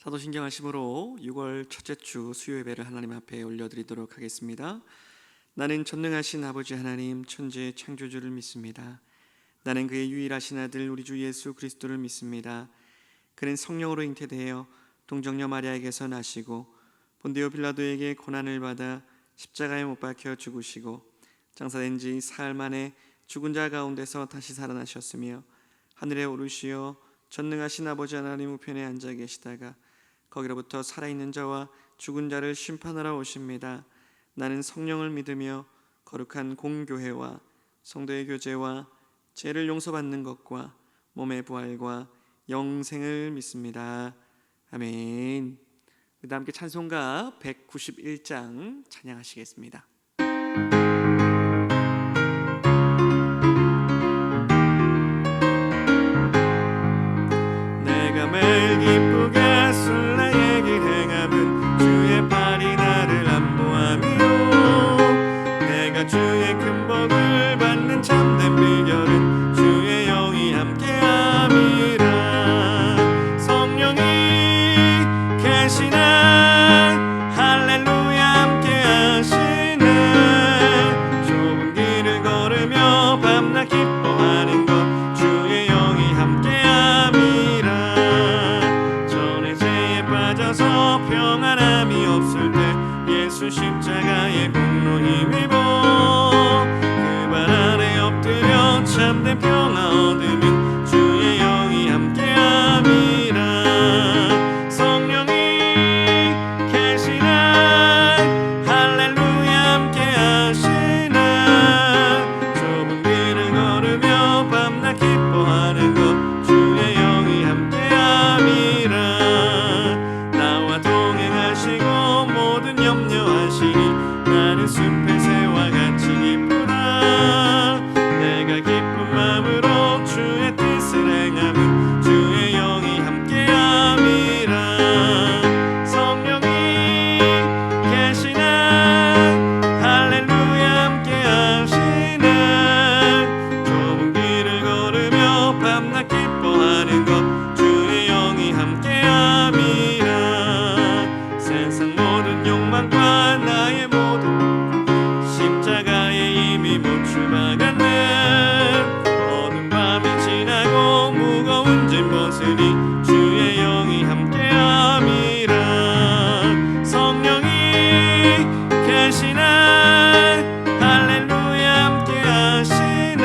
사도신경 하심으로 6월 첫째 주 수요 예배를 하나님 앞에 올려드리도록 하겠습니다. 나는 전능하신 아버지 하나님 천지의 창조주를 믿습니다. 나는 그의 유일하신 아들 우리 주 예수 그리스도를 믿습니다. 그는 성령으로 잉태되어 동정녀 마리아에게서 나시고 본디오 빌라도에게 고난을 받아 십자가에 못 박혀 죽으시고 장사된 지 사흘 만에 죽은 자 가운데서 다시 살아나셨으며 하늘에 오르시어 전능하신 아버지 하나님 우편에 앉아 계시다가 거기로부터 살아있는 자와 죽은 자를 심판하러 오십니다. 나는 성령을 믿으며 거룩한 공교회와 성도의 교제와 죄를 용서받는 것과 몸의 부활과 영생을 믿습니다. 아멘. 그 함께 찬송가 191장 찬양하시겠습니다. 내가 매일 기쁘게 술래 얘기 행함은 주의 팔이 나를 안보하며 내가 주의 큰 복을 받는 참된 비결은 주의 영이 함께함이라. 성령이 계시네 할렐루야 함께하시네. 좁은 길을 걸으며 밤낮 기뻐하는 것 주의 영이 함께함이라. 전에 죄에 빠져서 평안함이 없을 때 예수 십자가의 공로 힘입어 그 발 아래 엎드려 참된 평화 얻으면 주의 영이 함께함이라. 성령이 계시네 할렐루야 함께하시네. 좁은 길을 걸으며 밤낮 기뻐하는 것 주의 영이 함께함이라. 나와 동행하시고 모든 염려하시니 나는 숲의 새와 같이 기쁘다. 내가 기쁜 마음으로 주의 뜻을 행함은 주의 영이 함께함이라. 성령이 계시네 할렐루야 함께하시네. 좁은 길을 걸으며 밤낮 기뻐하는 것 주의 영이 함께함이라. 세상 모든 욕망과 나의 모든 십자가에 이미 못 박았네. 어두운 밤이 지나고 무거운 짐 벗으니 주의 영이 함께함이라. 성령이 계시네 할렐루야 함께하시네.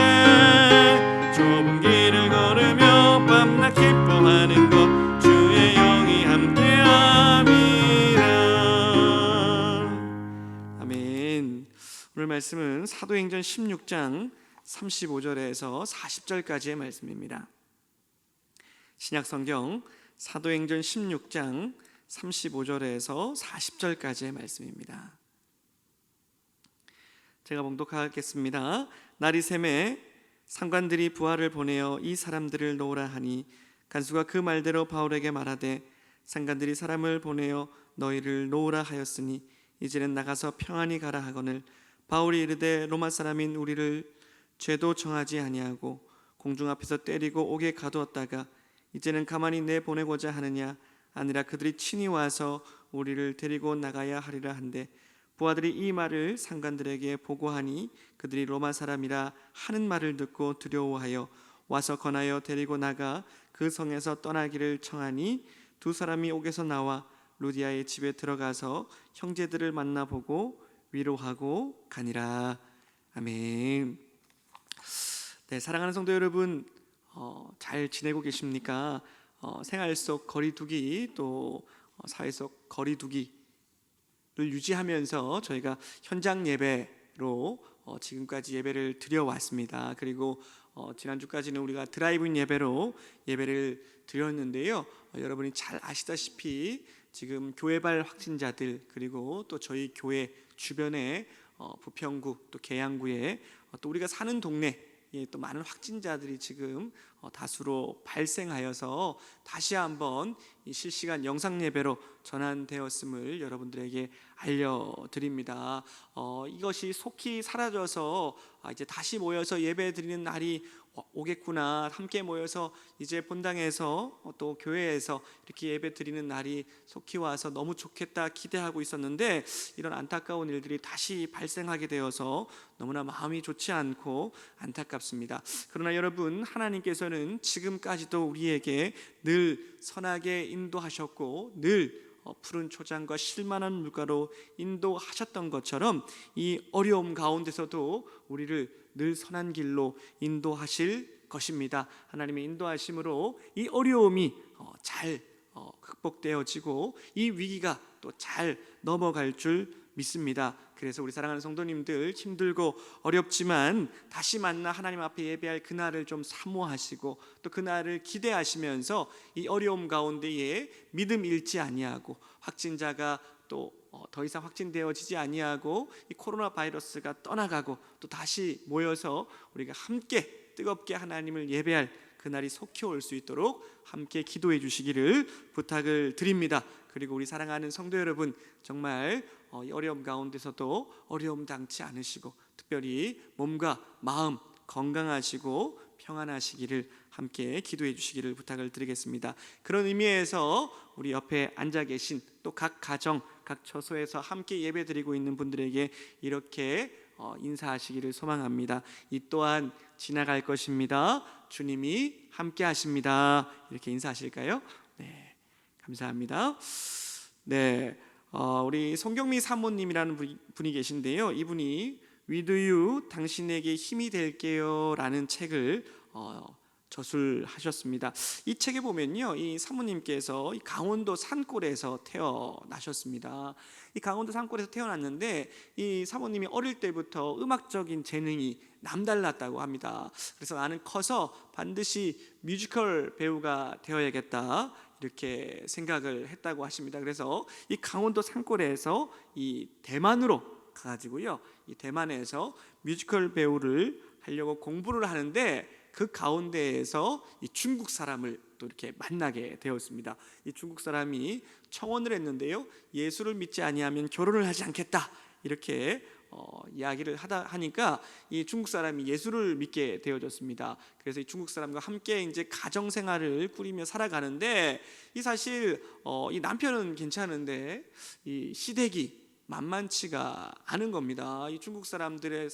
좁은 길을 걸으며 밤낮 기뻐하는 것 주의 영이 함께함이라. 아멘. 오늘 말씀은 사도행전 16장 35절에서 40절까지의 말씀입니다. 신약성경 사도행전 16장 35절에서 40절까지의 말씀입니다. 제가 봉독하겠습니다. 날이 새매 상관들이 부하를 보내어 이 사람들을 놓으라 하니 간수가 그 말대로 바울에게 말하되 상관들이 사람을 보내어 너희를 놓으라 하였으니 이제는 나가서 평안히 가라 하거늘 바울이 이르되 로마 사람인 우리를 죄도 정하지 아니하고 공중 앞에서 때리고 옥에 가두었다가 이제는 가만히 내보내고자 하느냐. 아니라 그들이 친히 와서 우리를 데리고 나가야 하리라 한데 부하들이 이 말을 상관들에게 보고하니 그들이 로마 사람이라 하는 말을 듣고 두려워하여 와서 권하여 데리고 나가 그 성에서 떠나기를 청하니 두 사람이 옥에서 나와 루디아의 집에 들어가서 형제들을 만나보고 위로하고 가니라. 아멘. 네, 사랑하는 성도 여러분, 잘 지내고 계십니까? 생활 속 거리두기 또 사회 속 거리두기를 유지하면서 저희가 현장 예배로 지금까지 예배를 드려왔습니다. 그리고 지난주까지는 우리가 드라이브인 예배로 예배를 드렸는데요. 여러분이 잘 아시다시피 지금 교회발 확진자들 그리고 또 저희 교회 주변에 부평구 또 계양구에 또 우리가 사는 동네 또 많은 확진자들이 지금 다수로 발생하여서 다시 한번 이 실시간 영상 예배로 전환되었음을 여러분들에게 알려드립니다. 이것이 속히 사라져서 이제 다시 모여서 예배 드리는 날이 오겠구나, 함께 모여서 이제 본당에서 또 교회에서 이렇게 예배 드리는 날이 속히 와서 너무 좋겠다 기대하고 있었는데 이런 안타까운 일들이 다시 발생하게 되어서 너무나 마음이 좋지 않고 안타깝습니다. 그러나 여러분, 하나님께서는 지금까지도 우리에게 늘 선하게 인도하셨고 늘 푸른 초장과 실만한 물가로 인도하셨던 것처럼 이 어려움 가운데서도 우리를 늘 선한 길로 인도하실 것입니다. 하나님의 인도하심으로 이 어려움이 잘 극복되어지고 이 위기가 또 잘 넘어갈 줄 믿습니다. 그래서 우리 사랑하는 성도님들, 힘들고 어렵지만 다시 만나 하나님 앞에 예배할 그날을 좀 사모하시고 또 그날을 기대하시면서 이 어려움 가운데에 믿음 잃지 아니하고 확진자가 또 더 이상 확진되어지지 아니하고 이 코로나 바이러스가 떠나가고 또 다시 모여서 우리가 함께 뜨겁게 하나님을 예배할 그날이 속히 올 수 있도록 함께 기도해 주시기를 부탁을 드립니다. 그리고 우리 사랑하는 성도 여러분, 정말 이 어려움 가운데서도 어려움 당치 않으시고 특별히 몸과 마음 건강하시고 평안하시기를 함께 기도해 주시기를 부탁을 드리겠습니다. 그런 의미에서 우리 옆에 앉아 계신 또 각 가정, 각 처소에서 함께 예배드리고 있는 분들에게 이렇게 인사하시기를 소망합니다. 이 또한 지나갈 것입니다. 주님이 함께 하십니다. 이렇게 인사하실까요? 네, 감사합니다. 네, 우리 송경미 사모님이라는 분이 계신데요. 이분이 With You, 당신에게 힘이 될게요 라는 책을 저술하셨습니다. 이 책에 보면요, 이 사모님께서 이 강원도 산골에서 태어나셨습니다. 이 강원도 산골에서 태어났는데 이 사모님이 어릴 때부터 음악적인 재능이 남달랐다고 합니다. 그래서 나는 커서 반드시 뮤지컬 배우가 되어야겠다 이렇게 생각을 했다고 하십니다. 그래서 이 강원도 산골에서 이 대만으로 가가지고요, 이 대만에서 뮤지컬 배우를 하려고 공부를 하는데 그 가운데에서 이 중국 사람을 또 이렇게 만나게 되었습니다. 이 중국 사람이 청혼을 했는데요, 예수를 믿지 아니하면 결혼을 하지 않겠다 이렇게 이야기를 하니까 이 중국 사람이 예수를 믿게 되어졌습니다. 그래서 이 중국 사람과 함께 이제 가정 생활을 꾸리며 살아가는데 이 사실 이 남편은 괜찮은데 이 시댁이 만만치가 않은 겁니다. 이 중국 사람들의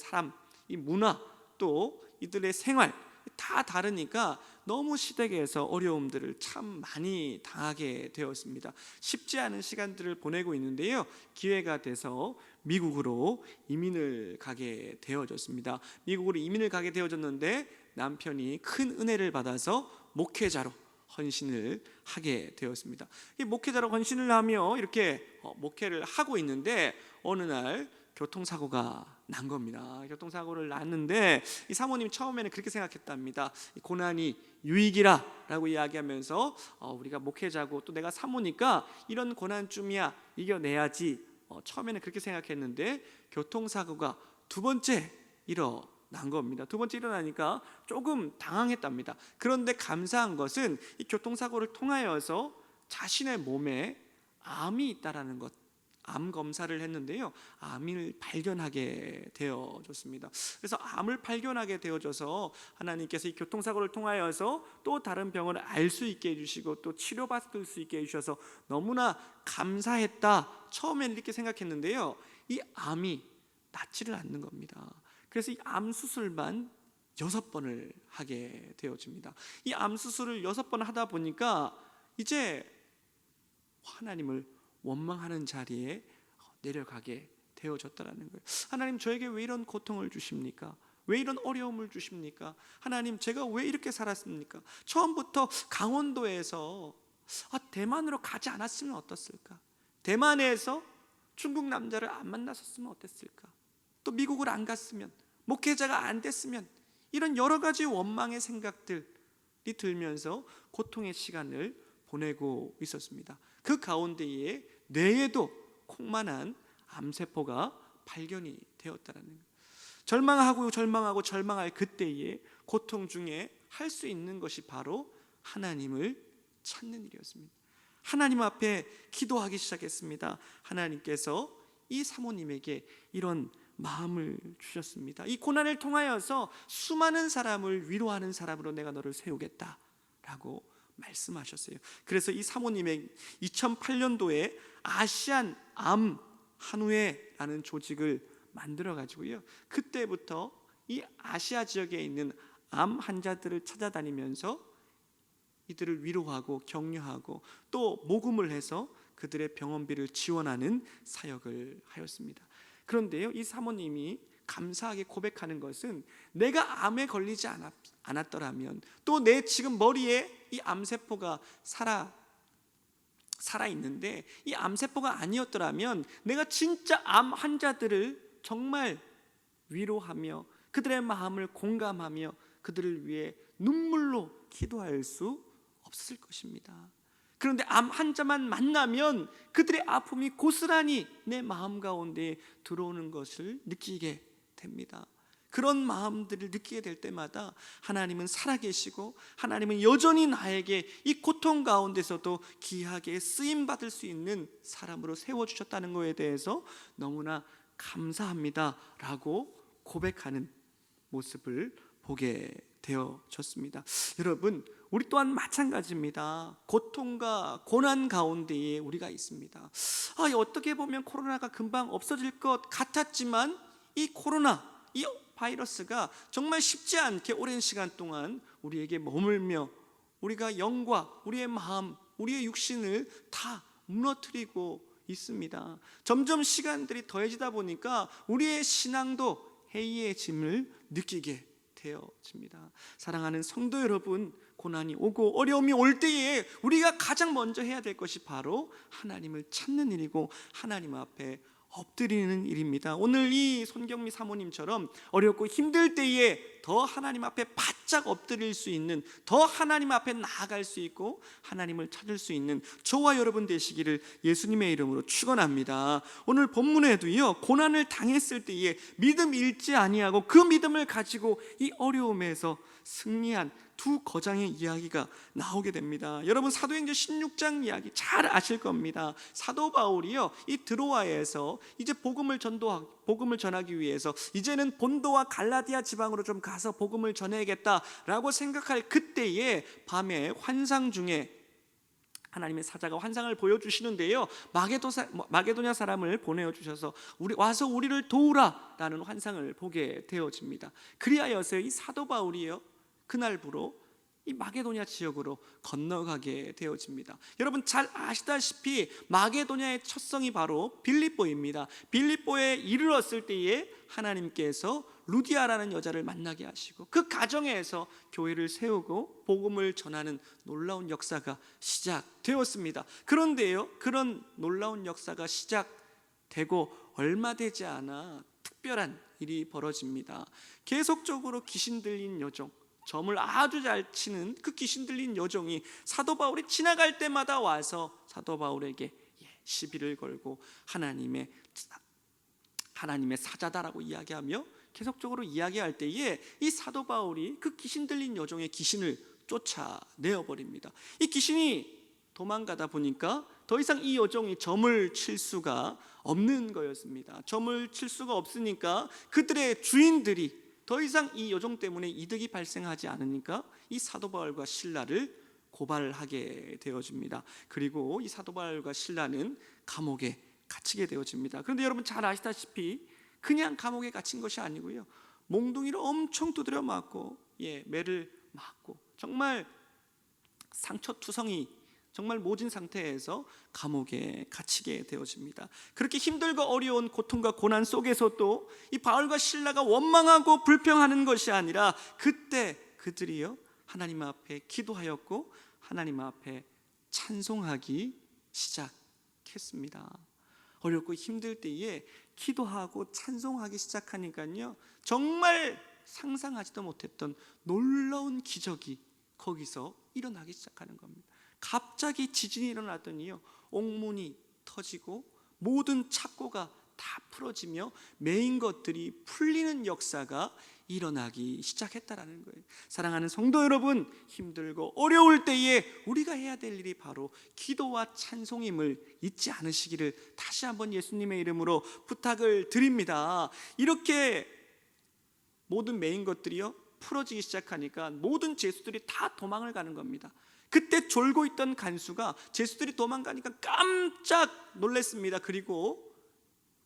이 문화 또 이들의 생활 다 다르니까 너무 시댁에서 어려움들을 참 많이 당하게 되었습니다. 쉽지 않은 시간들을 보내고 있는데요, 기회가 돼서 미국으로 이민을 가게 되어졌습니다. 미국으로 이민을 가게 되어졌는데 남편이 큰 은혜를 받아서 목회자로 헌신을 하게 되었습니다. 이 목회자로 헌신을 하며 이렇게 목회를 하고 있는데 어느 날 교통사고가 난 겁니다. 교통사고를 났는데 이 사모님 처음에는 그렇게 생각했답니다. 고난이 유익이라라고 이야기하면서 우리가 목회자고 또 내가 사모니까 이런 고난쯤이야 이겨내야지, 처음에는 그렇게 생각했는데 교통사고가 두 번째 일어난 겁니다. 두 번째 일어나니까 조금 당황했답니다. 그런데 감사한 것은 이 교통사고를 통하여서 자신의 몸에 암이 있다라는 것, 암 검사를 했는데요, 암을 발견하게 되어졌습니다. 그래서 암을 발견하게 되어져서 하나님께서 이 교통사고를 통하여서 또 다른 병을 알 수 있게 해주시고 또 치료받을 수 있게 해주셔서 너무나 감사했다, 처음에는 이렇게 생각했는데요, 이 암이 낫지를 않는 겁니다. 그래서 이 암 수술만 6번을 하게 되어집니다. 이 암 수술을 6번 하다 보니까 이제 하나님을 원망하는 자리에 내려가게 되어졌다라는 거예요. 하나님, 저에게 왜 이런 고통을 주십니까? 왜 이런 어려움을 주십니까? 하나님, 제가 왜 이렇게 살았습니까? 처음부터 강원도에서 대만으로 가지 않았으면 어땠을까? 대만에서 중국 남자를 안 만났었으면 어땠을까? 또 미국을 안 갔으면, 목회자가 안 됐으면, 이런 여러 가지 원망의 생각들이 들면서 고통의 시간을 보내고 있었습니다. 그 가운데에 뇌에도 콩만한 암세포가 발견이 되었다는 거예요. 절망할 그때에 고통 중에 할 수 있는 것이 바로 하나님을 찾는 일이었습니다. 하나님 앞에 기도하기 시작했습니다. 하나님께서 이 사모님에게 이런 마음을 주셨습니다. 이 고난을 통하여서 수많은 사람을 위로하는 사람으로 내가 너를 세우겠다라고 말씀하셨어요. 그래서 이 사모님의 2008년도에 아시안 암 한우회라는 조직을 만들어 가지고요, 그때부터 이 아시아 지역에 있는 암 환자들을 찾아다니면서 이들을 위로하고 격려하고 또 모금을 해서 그들의 병원비를 지원하는 사역을 하였습니다. 그런데요, 이 사모님이 감사하게 고백하는 것은 내가 암에 걸리지 않았더라면, 또 내 지금 머리에 이 암세포가 살아 있는데 이 암세포가 아니었더라면 내가 진짜 암 환자들을 정말 위로하며 그들의 마음을 공감하며 그들을 위해 눈물로 기도할 수 없을 것입니다. 그런데 암 환자만 만나면 그들의 아픔이 고스란히 내 마음 가운데 들어오는 것을 느끼게 됩니다. 그런 마음들을 느끼게 될 때마다 하나님은 살아계시고 하나님은 여전히 나에게 이 고통 가운데서도 귀하게 쓰임받을 수 있는 사람으로 세워주셨다는 것에 대해서 너무나 감사합니다 라고 고백하는 모습을 보게 되어졌습니다. 여러분, 우리 또한 마찬가지입니다. 고통과 고난 가운데에 우리가 있습니다. 어떻게 보면 코로나가 금방 없어질 것 같았지만 이 코로나, 이 바이러스가 정말 쉽지 않게 오랜 시간 동안 우리에게 머물며 우리가 영과 우리의 마음, 우리의 육신을 다 무너뜨리고 있습니다. 점점 시간들이 더해지다 보니까 우리의 신앙도 해이해짐을 느끼게 되어집니다. 사랑하는 성도 여러분, 고난이 오고 어려움이 올 때에 우리가 가장 먼저 해야 될 것이 바로 하나님을 찾는 일이고 하나님 앞에 엎드리는 일입니다. 오늘 이 손경미 사모님처럼 어렵고 힘들 때에 더 하나님 앞에 바짝 엎드릴 수 있는, 더 하나님 앞에 나아갈 수 있고 하나님을 찾을 수 있는 저와 여러분 되시기를 예수님의 이름으로 축원합니다. 오늘 본문에도요, 고난을 당했을 때에 믿음 잃지 아니하고 그 믿음을 가지고 이 어려움에서 승리한 두 거장의 이야기가 나오게 됩니다. 여러분, 사도행전 16장 이야기 잘 아실 겁니다. 사도 바울이요, 이 드로아에서 이제 복음을 전하기 위해서 이제는 본도와 갈라디아 지방으로 좀 가서 복음을 전해야겠다라고 생각할 그때에 밤에 환상 중에 하나님의 사자가 환상을 보여주시는데요, 마게도냐 사람을 보내주셔서 와서 우리를 도우라라는 환상을 보게 되어집니다. 그리하여서 이 사도 바울이요, 그날부로 이 마게도냐 지역으로 건너가게 되어집니다. 여러분 잘 아시다시피 마게도냐의 첫 성이 바로 빌립보입니다. 빌립보에 이르렀을 때에 하나님께서 루디아라는 여자를 만나게 하시고 그 가정에서 교회를 세우고 복음을 전하는 놀라운 역사가 시작되었습니다. 그런데요, 그런 놀라운 역사가 시작되고 얼마 되지 않아 특별한 일이 벌어집니다. 계속적으로 귀신 들린 여종, 점을 아주 잘 치는 그 귀신 들린 여종이 사도 바울이 지나갈 때마다 와서 사도 바울에게 시비를 걸고 하나님의 사자다라고 이야기하며 계속적으로 이야기할 때에 이 사도 바울이 그 귀신 들린 여종의 귀신을 쫓아내어 버립니다. 이 귀신이 도망가다 보니까 더 이상 이 여종이 점을 칠 수가 없는 거였습니다. 점을 칠 수가 없으니까 그들의 주인들이 더 이상 이 여종 때문에 이득이 발생하지 않으니까 이 사도 바울과 실라를 고발하게 되어집니다. 그리고 이 사도 바울과 실라는 감옥에 갇히게 되어집니다. 그런데 여러분 잘 아시다시피 그냥 감옥에 갇힌 것이 아니고요, 몽둥이로 엄청 두드려 맞고 매를 맞고 정말 상처투성이 정말 모진 상태에서 감옥에 갇히게 되어집니다. 그렇게 힘들고 어려운 고통과 고난 속에서도 이 바울과 실라가 원망하고 불평하는 것이 아니라 그때 그들이요, 하나님 앞에 기도하였고 하나님 앞에 찬송하기 시작했습니다. 어렵고 힘들 때에 기도하고 찬송하기 시작하니까요, 정말 상상하지도 못했던 놀라운 기적이 거기서 일어나기 시작하는 겁니다. 갑자기 지진이 일어나더니요, 옥문이 터지고 모든 착고가 다 풀어지며 매인 것들이 풀리는 역사가 일어나기 시작했다라는 거예요. 사랑하는 성도 여러분, 힘들고 어려울 때에 우리가 해야 될 일이 바로 기도와 찬송임을 잊지 않으시기를 다시 한번 예수님의 이름으로 부탁을 드립니다. 이렇게 모든 메인 것들이요 풀어지기 시작하니까 모든 죄수들이 다 도망을 가는 겁니다. 그때 졸고 있던 간수가 죄수들이 도망가니까 깜짝 놀랐습니다. 그리고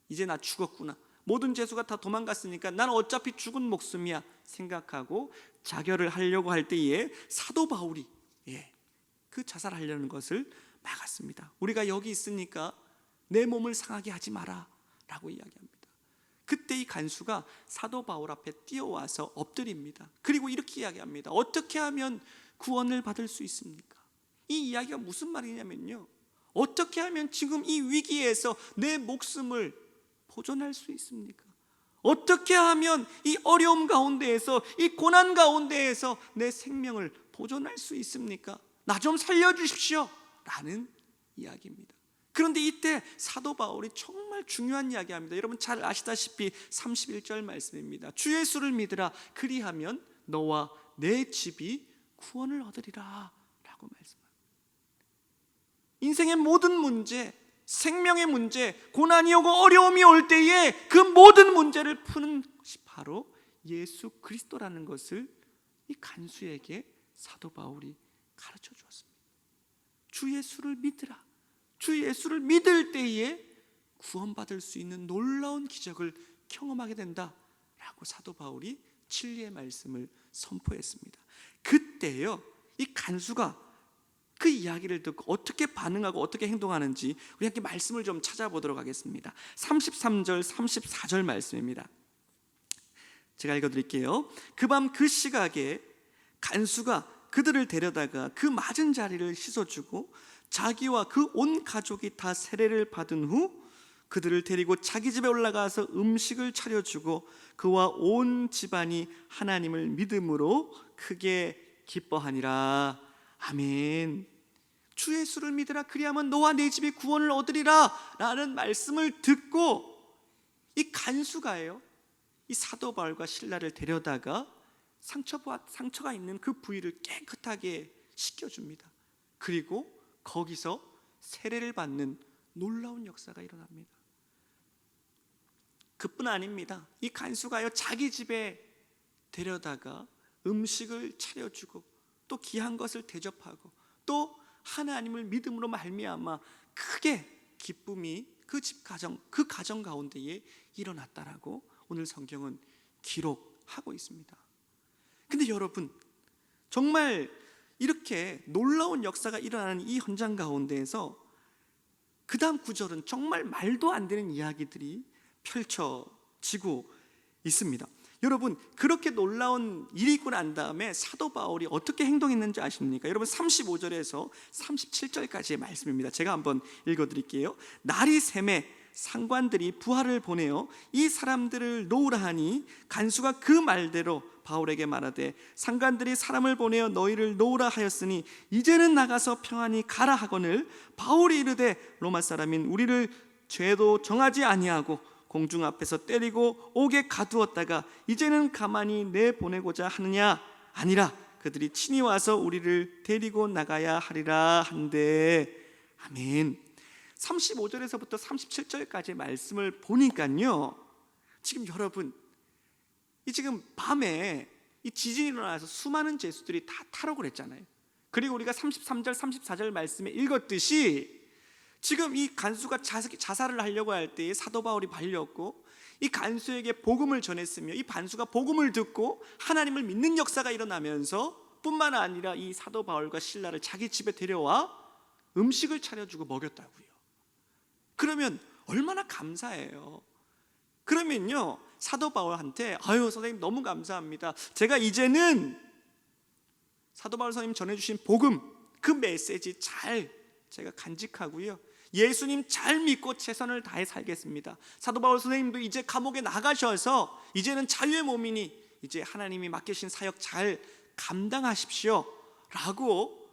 이제 나 죽었구나, 모든 죄수가 다 도망갔으니까 난 어차피 죽은 목숨이야 생각하고 자결을 하려고 할 때에 사도 바울이 그 자살하려는 것을 막았습니다. 우리가 여기 있으니까 내 몸을 상하게 하지 마라 라고 이야기합니다. 그때 이 간수가 사도 바울 앞에 뛰어와서 엎드립니다. 그리고 이렇게 이야기합니다. 어떻게 하면 구원을 받을 수 있습니까? 이 이야기가 무슨 말이냐면요, 어떻게 하면 지금 이 위기에서 내 목숨을 보존할 수 있습니까? 어떻게 하면 이 어려움 가운데에서, 이 고난 가운데에서 내 생명을 보존할 수 있습니까? 나 좀 살려주십시오 라는 이야기입니다. 그런데 이때 사도 바울이 정말 중요한 이야기합니다. 여러분 잘 아시다시피 31절 말씀입니다. 주 예수를 믿으라, 그리하면 너와 내 집이 구원을 얻으리라 라고 말씀합니다. 인생의 모든 문제, 생명의 문제, 고난이 오고 어려움이 올 때에 그 모든 문제를 푸는 것이 바로 예수 그리스도라는 것을 이 간수에게 사도 바울이 가르쳐 주었습니다. 주 예수를 믿으라, 주 예수를 믿을 때에 구원받을 수 있는 놀라운 기적을 경험하게 된다라고 사도 바울이 진리의 말씀을 선포했습니다. 그때요 이 간수가 그 이야기를 듣고 어떻게 반응하고 어떻게 행동하는지 우리 함께 말씀을 좀 찾아보도록 하겠습니다. 33절 34절 말씀입니다. 제가 읽어드릴게요. 그 밤 그 시각에 간수가 그들을 데려다가 그 맞은 자리를 씻어주고 자기와 그 온 가족이 다 세례를 받은 후 그들을 데리고 자기 집에 올라가서 음식을 차려주고 그와 온 집안이 하나님을 믿음으로 크게 기뻐하니라. 아멘. 주 예수를 믿으라, 그리하면 너와 내 집이 구원을 얻으리라 라는 말씀을 듣고 이 간수가요 이 사도 바울과 실라를 데려다가 상처가 있는 그 부위를 깨끗하게 씻겨줍니다. 그리고 거기서 세례를 받는 놀라운 역사가 일어납니다. 그뿐 아닙니다. 이 간수가요 자기 집에 데려다가 음식을 차려주고 또 귀한 것을 대접하고 또 하나님을 믿음으로 말미암아 크게 기쁨이 그 집 가정, 그 가정 가운데에 일어났다라고 오늘 성경은 기록하고 있습니다. 근데 여러분, 정말 이렇게 놀라운 역사가 일어나는 이 현장 가운데에서 그 다음 구절은 정말 말도 안 되는 이야기들이 펼쳐지고 있습니다. 여러분, 그렇게 놀라운 일이 있고 난 다음에 사도 바울이 어떻게 행동했는지 아십니까? 여러분 35절에서 37절까지의 말씀입니다. 제가 한번 읽어드릴게요. 날이 새매 상관들이 부하를 보내어 이 사람들을 놓으라 하니 간수가 그 말대로 바울에게 말하되 상관들이 사람을 보내어 너희를 놓으라 하였으니 이제는 나가서 평안히 가라 하거늘 바울이 이르되 로마 사람인 우리를 죄도 정하지 아니하고 공중 앞에서 때리고 옥에 가두었다가 이제는 가만히 내보내고자 하느냐? 아니라 그들이 친히 와서 우리를 데리고 나가야 하리라 한데. 아멘. 35절에서부터 37절까지 말씀을 보니까요, 지금 여러분 이 지금 밤에 이 지진이 일어나서 수많은 죄수들이 다 탈옥을 했잖아요. 그리고 우리가 33절 34절 말씀에 읽었듯이 지금 이 간수가 자살을 하려고 할 때에 사도 바울이 발렸고 이 간수에게 복음을 전했으며 이 간수가 복음을 듣고 하나님을 믿는 역사가 일어나면서 뿐만 아니라 이 사도 바울과 실라를 자기 집에 데려와 음식을 차려주고 먹였다고요. 그러면 얼마나 감사해요. 그러면요 사도 바울한테 아유 선생님 너무 감사합니다. 제가 이제는 사도 바울 선생님 전해주신 복음 그 메시지 잘 제가 간직하고요 예수님 잘 믿고 최선을 다해 살겠습니다. 사도 바울 선생님도 이제 감옥에 나가셔서 이제는 자유의 몸이니 이제 하나님이 맡기신 사역 잘 감당하십시오 라고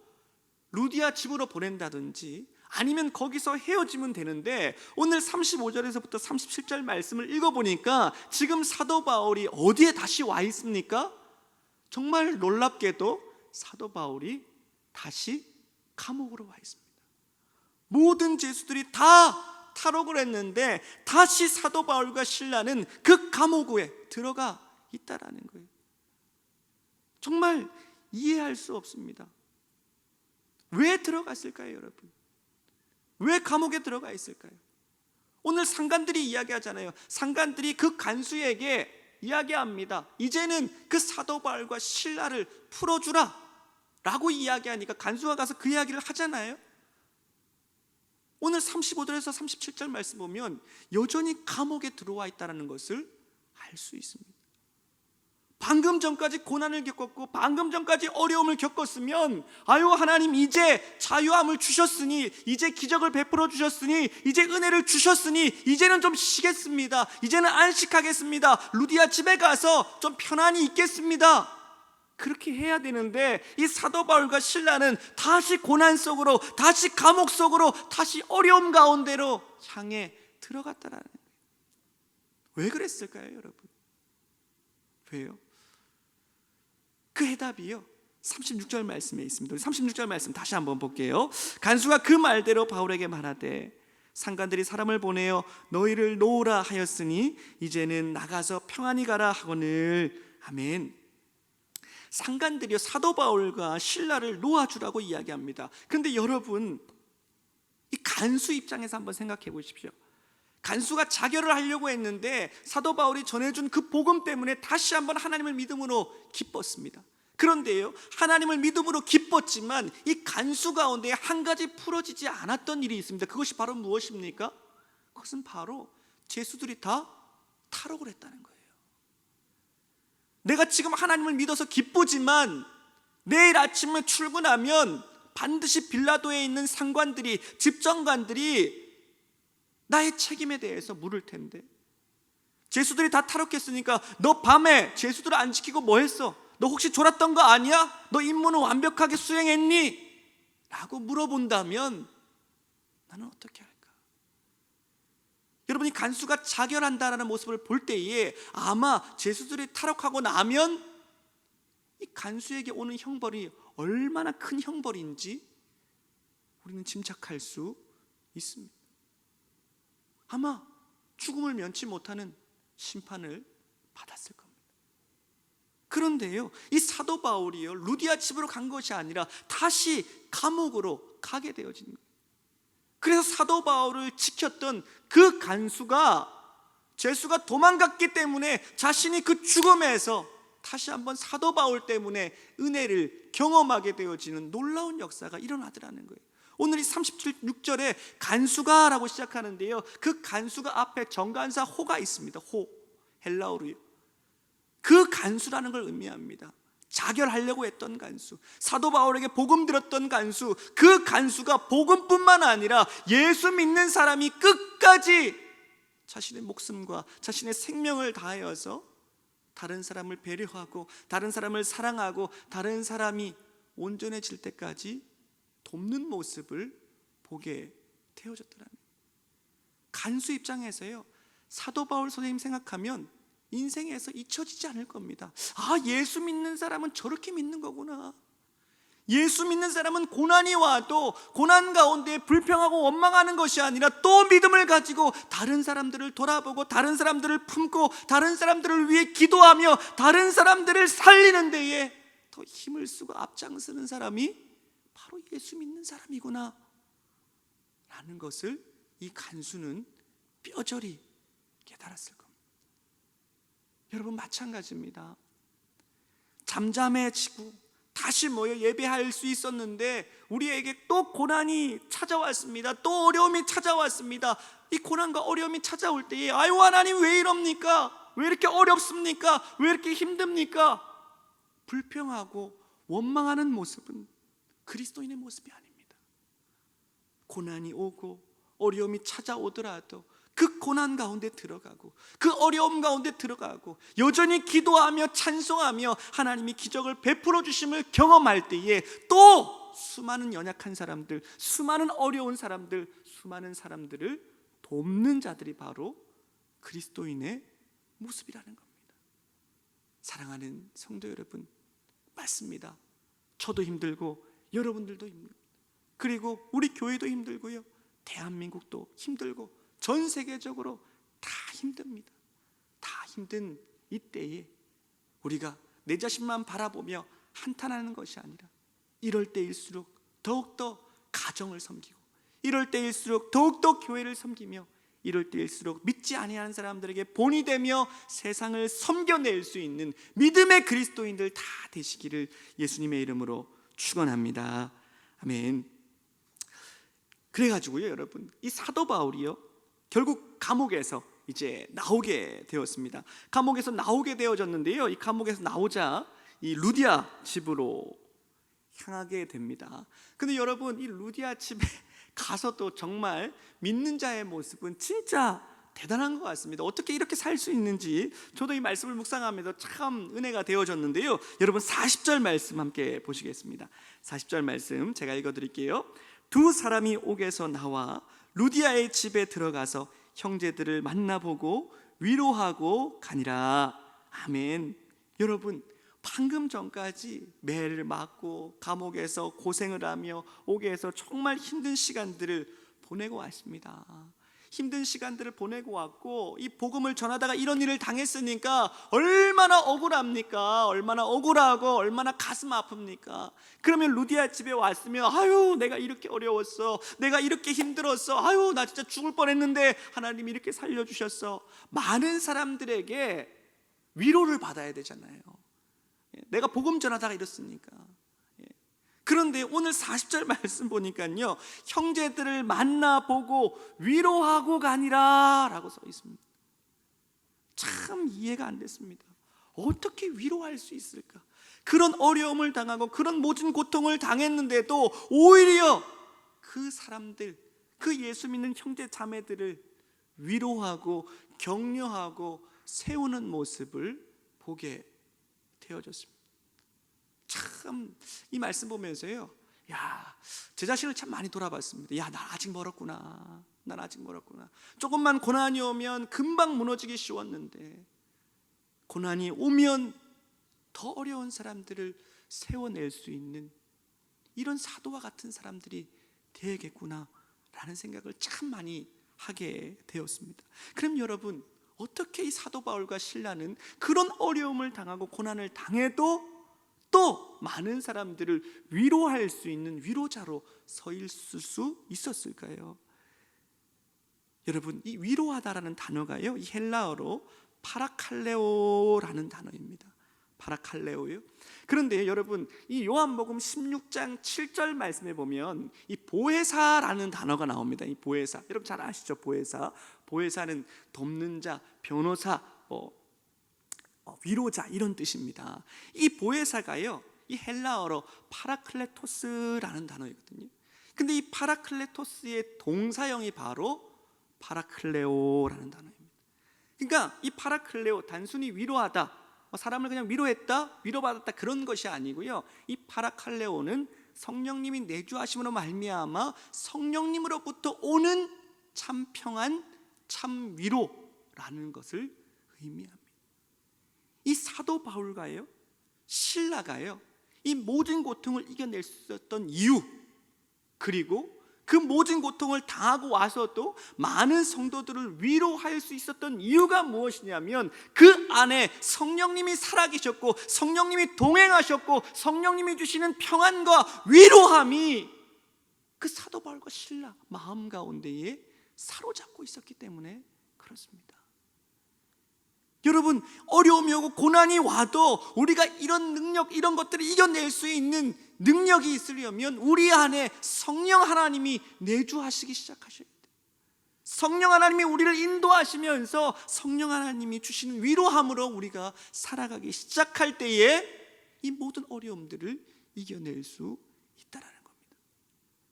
루디아 집으로 보낸다든지 아니면 거기서 헤어지면 되는데 오늘 35절에서부터 37절 말씀을 읽어보니까 지금 사도 바울이 어디에 다시 와 있습니까? 정말 놀랍게도 사도 바울이 다시 감옥으로 와 있습니다. 모든 죄수들이 다 탈옥을 했는데 다시 사도 바울과 실라는 그 감옥에 들어가 있다라는 거예요. 정말 이해할 수 없습니다. 왜 들어갔을까요, 여러분? 왜 감옥에 들어가 있을까요? 오늘 상관들이 이야기하잖아요. 상관들이 그 간수에게 이야기합니다. 이제는 그 사도 바울과 실라를 풀어주라 라고 이야기하니까 간수가 가서 그 이야기를 하잖아요. 오늘 35절에서 37절 말씀 보면 여전히 감옥에 들어와 있다는 것을 알 수 있습니다. 방금 전까지 고난을 겪었고 방금 전까지 어려움을 겪었으면 아유 하나님 이제 자유함을 주셨으니 이제 기적을 베풀어 주셨으니 이제 은혜를 주셨으니 이제는 좀 쉬겠습니다. 이제는 안식하겠습니다. 루디아 집에 가서 좀 편안히 있겠습니다. 그렇게 해야 되는데 이 사도 바울과 실라는 다시 고난 속으로 다시 감옥 속으로 다시 어려움 가운데로 향해 들어갔다라는 거예요. 왜 그랬을까요, 여러분? 왜요? 그 해답이요 36절 말씀에 있습니다. 36절 말씀 다시 한번 볼게요. 간수가 그 말대로 바울에게 말하되 상관들이 사람을 보내어 너희를 놓으라 하였으니 이제는 나가서 평안히 가라 하거늘. 아멘. 상관들이요 사도 바울과 실라를 놓아주라고 이야기합니다. 그런데 여러분 이 간수 입장에서 한번 생각해 보십시오. 간수가 자결을 하려고 했는데 사도 바울이 전해준 그 복음 때문에 다시 한번 하나님을 믿음으로 기뻤습니다. 그런데요 하나님을 믿음으로 기뻤지만 이 간수 가운데 한 가지 풀어지지 않았던 일이 있습니다. 그것이 바로 무엇입니까? 그것은 바로 죄수들이 다 탈옥을 했다는 거예요. 내가 지금 하나님을 믿어서 기쁘지만 내일 아침에 출근하면 반드시 빌라도에 있는 상관들이 집정관들이 나의 책임에 대해서 물을 텐데 죄수들이 다 탈옥했으니까 너 밤에 죄수들을 안 지키고 뭐 했어? 너 혹시 졸았던 거 아니야? 너 임무는 완벽하게 수행했니? 라고 물어본다면 나는 어떻게 할까? 여러분이 간수가 자결한다라는 모습을 볼 때에 아마 죄수들이 탈옥하고 나면 이 간수에게 오는 형벌이 얼마나 큰 형벌인지 우리는 짐작할 수 있습니다. 아마 죽음을 면치 못하는 심판을 받았을 겁니다. 그런데요 이 사도 바울이요 루디아 집으로 간 것이 아니라 다시 감옥으로 가게 되어진 거예요. 그래서 사도 바울을 지켰던 그 간수가 죄수가 도망갔기 때문에 자신이 그 죽음에서 다시 한번 사도 바울 때문에 은혜를 경험하게 되어지는 놀라운 역사가 일어나더라는 거예요. 오늘 이 36절에 간수가 라고 시작하는데요 그 간수가 앞에 정관사 호가 있습니다. 호, 헬라어로요. 그 간수라는 걸 의미합니다. 자결하려고 했던 간수, 사도 바울에게 복음 들었던 간수, 그 간수가 복음뿐만 아니라 예수 믿는 사람이 끝까지 자신의 목숨과 자신의 생명을 다하여서 다른 사람을 배려하고 다른 사람을 사랑하고 다른 사람이 온전해질 때까지 돕는 모습을 보게 되어졌더라는 거예요. 간수 입장에서요 사도 바울 선생님 생각하면 인생에서 잊혀지지 않을 겁니다. 아 예수 믿는 사람은 저렇게 믿는 거구나. 예수 믿는 사람은 고난이 와도 고난 가운데 불평하고 원망하는 것이 아니라 또 믿음을 가지고 다른 사람들을 돌아보고 다른 사람들을 품고 다른 사람들을 위해 기도하며 다른 사람들을 살리는 데에 더 힘을 쓰고 앞장서는 사람이 바로 예수 믿는 사람이구나 라는 것을 이 간수는 뼈저리 깨달았을 겁니다. 여러분 마찬가지입니다. 잠잠해지고 다시 모여 예배할 수 있었는데 우리에게 또 고난이 찾아왔습니다. 또 어려움이 찾아왔습니다. 이 고난과 어려움이 찾아올 때에 아유 하나님 왜 이럽니까? 왜 이렇게 어렵습니까? 왜 이렇게 힘듭니까? 불평하고 원망하는 모습은 그리스도인의 모습이 아닙니다. 고난이 오고 어려움이 찾아오더라도 그 고난 가운데 들어가고 그 어려움 가운데 들어가고 여전히 기도하며 찬송하며 하나님이 기적을 베풀어 주심을 경험할 때에 또 수많은 연약한 사람들, 수많은 어려운 사람들, 수많은 사람들을 돕는 자들이 바로 그리스도인의 모습이라는 겁니다. 사랑하는 성도 여러분, 맞습니다. 저도 힘들고 여러분들도 힘들고, 그리고 우리 교회도 힘들고요, 대한민국도 힘들고 전 세계적으로 다 힘듭니다. 다 힘든 이때에 우리가 내 자신만 바라보며 한탄하는 것이 아니라 이럴 때일수록 더욱더 가정을 섬기고, 이럴 때일수록 더욱더 교회를 섬기며, 이럴 때일수록 믿지 아니하는 사람들에게 본이 되며 세상을 섬겨낼 수 있는 믿음의 그리스도인들 다 되시기를 예수님의 이름으로 축원합니다. 아멘. 그래가지고요, 여러분, 이 사도 바울이요, 결국 감옥에서 이제 나오게 되었습니다. 감옥에서 나오게 되어졌는데요, 이 감옥에서 나오자 이 루디아 집으로 향하게 됩니다. 근데 여러분, 이 루디아 집에 가서도 정말 믿는 자의 모습은 진짜 대단한 것 같습니다. 어떻게 이렇게 살 수 있는지 저도 이 말씀을 묵상하면서 참 은혜가 되어졌는데요, 여러분 40절 말씀 함께 보시겠습니다. 40절 말씀 제가 읽어드릴게요. 두 사람이 옥에서 나와 루디아의 집에 들어가서 형제들을 만나보고 위로하고 가니라. 아멘. 여러분, 방금 전까지 매를 맞고 감옥에서 고생을 하며 옥에서 정말 힘든 시간들을 보내고 왔습니다. 힘든 시간들을 보내고 왔고, 이 복음을 전하다가 이런 일을 당했으니까 얼마나 억울합니까? 얼마나 억울하고 얼마나 가슴 아픕니까? 그러면 루디아 집에 왔으면, 아유, 내가 이렇게 어려웠어, 내가 이렇게 힘들었어, 아유, 나 진짜 죽을 뻔했는데 하나님이 이렇게 살려주셨어, 많은 사람들에게 위로를 받아야 되잖아요. 내가 복음 전하다가 이렇습니까? 그런데 오늘 40절 말씀 보니까요, 형제들을 만나보고 위로하고 가니라 라고 써 있습니다. 참 이해가 안 됐습니다. 어떻게 위로할 수 있을까? 그런 어려움을 당하고 그런 모든 고통을 당했는데도 오히려 그 사람들, 그 예수 믿는 형제 자매들을 위로하고 격려하고 세우는 모습을 보게 되어졌습니다. 참 이 말씀 보면서요, 야, 제 자신을 참 많이 돌아봤습니다. 야, 난 아직 멀었구나. 난 아직 멀었구나. 조금만 고난이 오면 금방 무너지기 쉬웠는데, 고난이 오면 더 어려운 사람들을 세워낼 수 있는 이런 사도와 같은 사람들이 되겠구나 라는 생각을 참 많이 하게 되었습니다. 그럼 여러분, 어떻게 이 사도 바울과 실라는 그런 어려움을 당하고 고난을 당해도 또 많은 사람들을 위로할 수 있는 위로자로 서 있을 수 있었을까요? 여러분, 이 위로하다라는 단어가요, 이 헬라어로 파라칼레오라는 단어입니다. 파라칼레오요. 그런데 여러분, 이 요한복음 16장 7절 말씀에 보면 이 보혜사라는 단어가 나옵니다. 이 보혜사, 여러분 잘 아시죠? 보혜사. 보혜사는 돕는 자, 변호사, 위로자 이런 뜻입니다. 이 보혜사가요, 이 헬라어로 파라클레토스라는 단어이거든요. 근데 이 파라클레토스의 동사형이 바로 파라클레오라는 단어입니다. 그러니까 이 파라클레오, 단순히 위로하다, 사람을 그냥 위로했다, 위로받았다 그런 것이 아니고요, 이 파라칼레오는 성령님이 내주하심으로 말미암아 성령님으로부터 오는 참 평안, 참 위로라는 것을 의미합니다. 이 사도 바울가요, 실라가요, 이 모든 고통을 이겨낼 수 있었던 이유, 그리고 그 모든 고통을 당하고 와서도 많은 성도들을 위로할 수 있었던 이유가 무엇이냐면, 그 안에 성령님이 살아계셨고 성령님이 동행하셨고 성령님이 주시는 평안과 위로함이 그 사도 바울과 실라 마음 가운데에 사로잡고 있었기 때문에 그렇습니다. 여러분, 어려움이 오고 고난이 와도 우리가 이런 능력, 이런 것들을 이겨낼 수 있는 능력이 있으려면 우리 안에 성령 하나님이 내주하시기 시작하셔야 돼요. 성령 하나님이 우리를 인도하시면서 성령 하나님이 주시는 위로함으로 우리가 살아가기 시작할 때에 이 모든 어려움들을 이겨낼 수 있다라는 겁니다.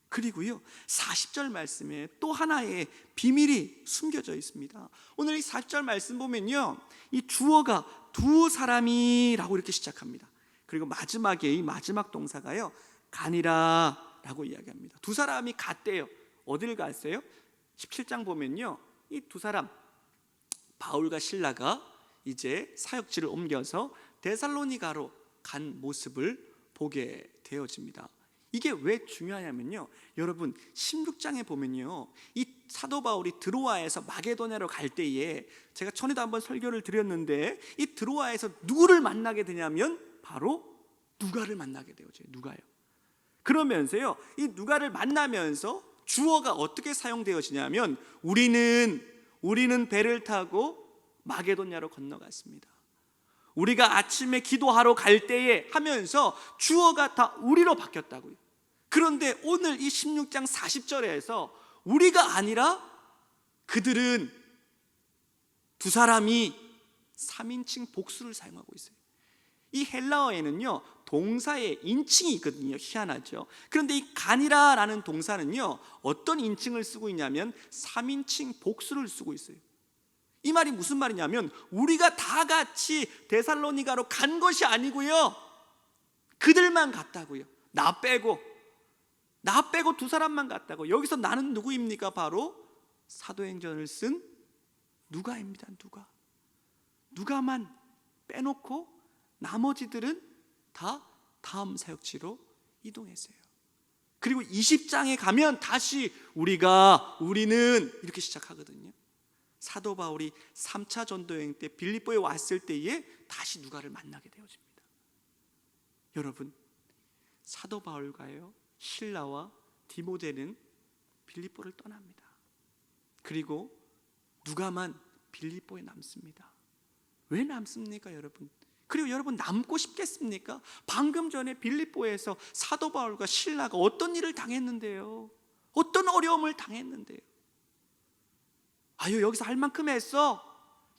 그리고요, 40절 말씀에 또 하나의 비밀이 숨겨져 있습니다. 오늘 이 40절 말씀 보면요, 이 주어가 두 사람이라고 이렇게 시작합니다. 그리고 마지막에 이 마지막 동사가요, 가니라 라고 이야기합니다. 두 사람이 갔대요. 어디를 갔어요? 17장 보면요, 이 두 사람 바울과 실라가 이제 사역지를 옮겨서 데살로니가로 간 모습을 보게 되어집니다. 이게 왜 중요하냐면요, 여러분 16장에 보면요, 이 사도 바울이 드로아에서 마게도냐로 갈 때에 제가 전에도 한번 설교를 드렸는데, 이 드로아에서 누구를 만나게 되냐면 바로 누가를 만나게 되어져요. 누가요. 그러면서요, 이 누가를 만나면서 주어가 어떻게 사용되어지냐면 우리는 배를 타고 마게도냐로 건너갔습니다. 우리가 아침에 기도하러 갈 때에 하면서 주어가 다 우리로 바뀌었다고요. 그런데 오늘 이 16장 40절에서 우리가 아니라 그들은, 두 사람이 3인칭 복수를 사용하고 있어요. 이 헬라어에는요, 동사에 인칭이 있거든요. 희한하죠. 그런데 이 가니라라는 동사는요, 어떤 인칭을 쓰고 있냐면 3인칭 복수를 쓰고 있어요. 이 말이 무슨 말이냐면 우리가 다 같이 데살로니가로 간 것이 아니고요, 그들만 갔다고요. 나 빼고 두 사람만 갔다고. 여기서 나는 누구입니까? 바로 사도행전을 쓴 누가입니다. 누가만 빼놓고 나머지들은 다 다음 사역지로 이동했어요. 그리고 20장에 가면 다시 우리는 이렇게 시작하거든요. 사도 바울이 3차 전도여행 때 빌립보에 왔을 때에 다시 누가를 만나게 되어집니다. 여러분, 사도 바울과요, 실라와 디모데는 빌립보를 떠납니다. 그리고 누가만 빌립보에 남습니다. 왜 남습니까, 여러분? 그리고 여러분, 남고 싶겠습니까? 방금 전에 빌립보에서 사도 바울과 실라가 어떤 일을 당했는데요, 어떤 어려움을 당했는데요. 아유, 여기서 할 만큼 했어.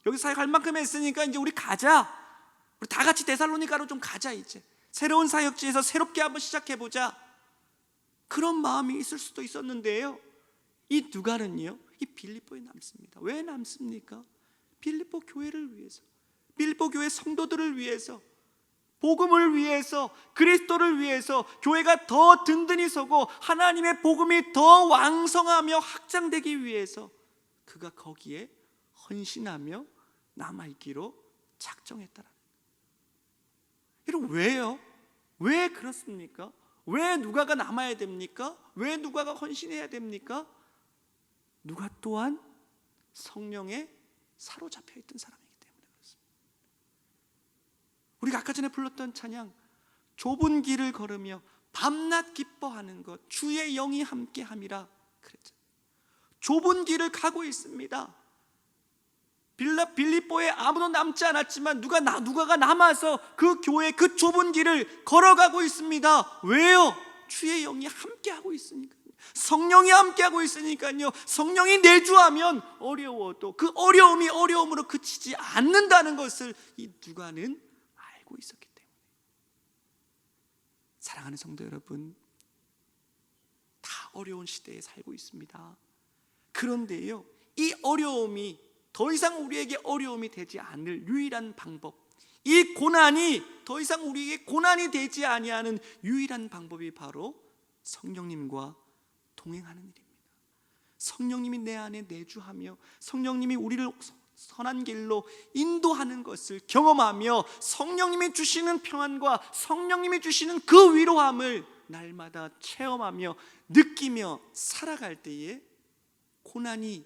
여기서 사역할 만큼 했으니까 이제 우리 가자. 우리 다 같이 데살로니가로 좀 가자. 이제 새로운 사역지에서 새롭게 한번 시작해보자. 그런 마음이 있을 수도 있었는데요, 이 누가는요, 이 빌립보에 남습니다. 왜 남습니까? 빌립보 교회를 위해서, 빌립보 교회 성도들을 위해서, 복음을 위해서, 그리스도를 위해서 교회가 더 든든히 서고 하나님의 복음이 더 왕성하며 확장되기 위해서 그가 거기에 헌신하며 남아있기로 작정했다라는 거예요. 여러분, 왜요? 왜 그렇습니까? 왜 누가가 남아야 됩니까? 왜 누가가 헌신해야 됩니까? 누가 또한 성령에 사로잡혀 있던 사람이기 때문에 그렇습니다. 우리가 아까 전에 불렀던 찬양, 좁은 길을 걸으며 밤낮 기뻐하는 것, 주의 영이 함께함이라 그랬잖아요. 좁은 길을 가고 있습니다. 빌립보에 아무도 남지 않았지만 누가가 남아서 그 교회 그 좁은 길을 걸어가고 있습니다. 왜요? 주의 영이 함께하고 있으니까요. 성령이 함께하고 있으니까요. 성령이 내주하면 어려워도 그 어려움이 어려움으로 그치지 않는다는 것을 이 누가는 알고 있었기 때문에. 사랑하는 성도 여러분, 다 어려운 시대에 살고 있습니다. 그런데요, 이 어려움이 더 이상 우리에게 어려움이 되지 않을 유일한 방법, 이 고난이 더 이상 우리에게 고난이 되지 아니하는 유일한 방법이 바로 성령님과 동행하는 일입니다. 성령님이 내 안에 내주하며 성령님이 우리를 선한 길로 인도하는 것을 경험하며 성령님이 주시는 평안과 성령님이 주시는 그 위로함을 날마다 체험하며 느끼며 살아갈 때에 고난이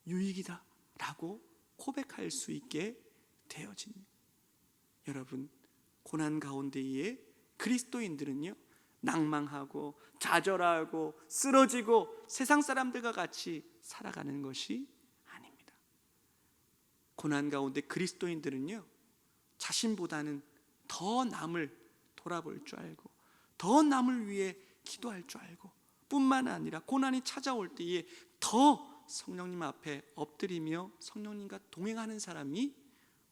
유익이다 라고 고백할 수 있게 되어집니다. 여러분, 고난 가운데에 그리스도인들은요, 낭망하고 좌절하고 쓰러지고 세상 사람들과 같이 살아가는 것이 아닙니다. 고난 가운데 그리스도인들은요, 자신보다는 더 남을 돌아볼 줄 알고 더 남을 위해 기도할 줄 알고, 뿐만 아니라 고난이 찾아올 때에 더 성령님 앞에 엎드리며 성령님과 동행하는 사람이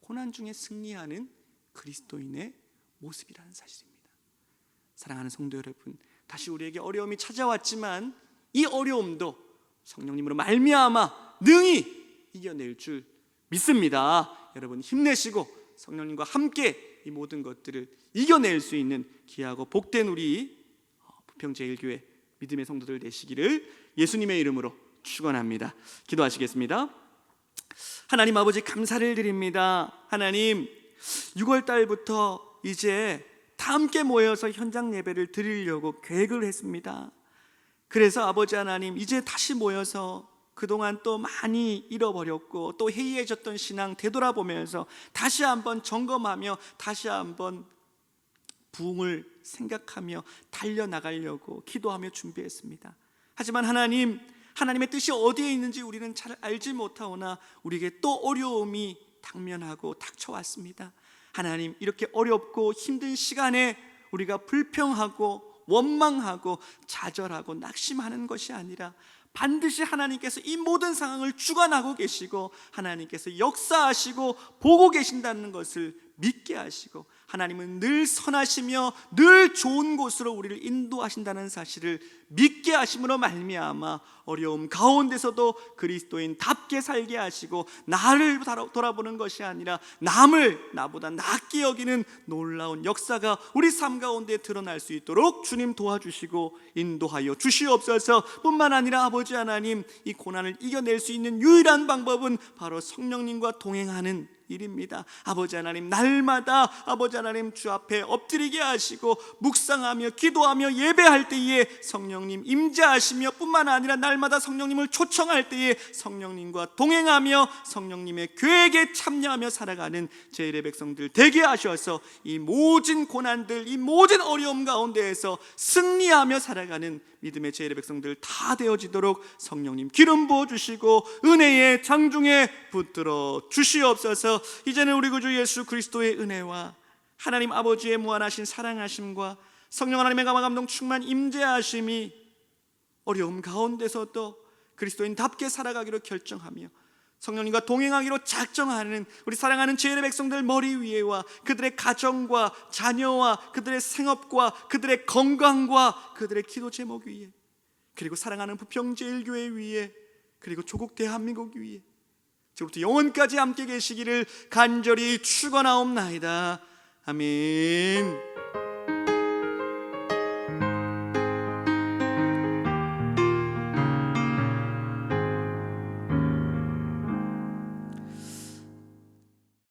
고난 중에 승리하는 그리스도인의 모습이라는 사실입니다. 사랑하는 성도 여러분, 다시 우리에게 어려움이 찾아왔지만 이 어려움도 성령님으로 말미암아 능히 이겨낼 줄 믿습니다. 여러분, 힘내시고 성령님과 함께 이 모든 것들을 이겨낼 수 있는 귀하고 복된 우리 부평제일교회 믿음의 성도들 되시기를 예수님의 이름으로 축원합니다. 기도하시겠습니다. 하나님 아버지, 감사를 드립니다. 하나님, 6월 달부터 이제 다 함께 모여서 현장 예배를 드리려고 계획을 했습니다. 그래서 아버지 하나님, 이제 다시 모여서 그동안 또 많이 잃어버렸고 또 해이해졌던 신앙 되돌아보면서 다시 한번 점검하며 다시 한번 부흥을 생각하며 달려나가려고 기도하며 준비했습니다. 하지만 하나님, 하나님의 뜻이 어디에 있는지 우리는 잘 알지 못하오나 우리에게 또 어려움이 당면하고 닥쳐왔습니다. 하나님, 이렇게 어렵고 힘든 시간에 우리가 불평하고 원망하고 좌절하고 낙심하는 것이 아니라 반드시 하나님께서 이 모든 상황을 주관하고 계시고 하나님께서 역사하시고 보고 계신다는 것을 믿게 하시고, 하나님은 늘 선하시며 늘 좋은 곳으로 우리를 인도하신다는 사실을 믿게 하심으로 말미암아 어려움 가운데서도 그리스도인답게 살게 하시고 나를 돌아보는 것이 아니라 남을 나보다 낫게 여기는 놀라운 역사가 우리 삶 가운데 드러날 수 있도록 주님 도와주시고 인도하여 주시옵소서. 뿐만 아니라 아버지 하나님, 이 고난을 이겨낼 수 있는 유일한 방법은 바로 성령님과 동행하는 일입니다. 아버지 하나님, 날마다 아버지 하나님 주 앞에 엎드리게 하시고 묵상하며 기도하며 예배할 때에 성령님 임재하시며, 뿐만 아니라 날마다 성령님을 초청할 때에 성령님과 동행하며 성령님의 계획에 참여하며 살아가는 제1의 백성들 되게 하셔서 이 모든 고난들, 이 모든 어려움 가운데에서 승리하며 살아가는 믿음의 제1의 백성들 다 되어지도록 성령님 기름 부어주시고 은혜의 장중에 붙들어 주시옵소서. 이제는 우리 구주 예수 그리스도의 은혜와 하나님 아버지의 무한하신 사랑하심과 성령 하나님의 감화 감동 충만 임재하심이 어려움 가운데서도 그리스도인답게 살아가기로 결정하며 성령님과 동행하기로 작정하는 우리 사랑하는 제1의 백성들 머리 위에와 그들의 가정과 자녀와 그들의 생업과 그들의 건강과 그들의 기도 제목 위에, 그리고 사랑하는 부평제일교회 위에, 그리고 조국 대한민국 위에 지금부터 영원까지 함께 계시기를 간절히 축원하옵나이다. 아멘.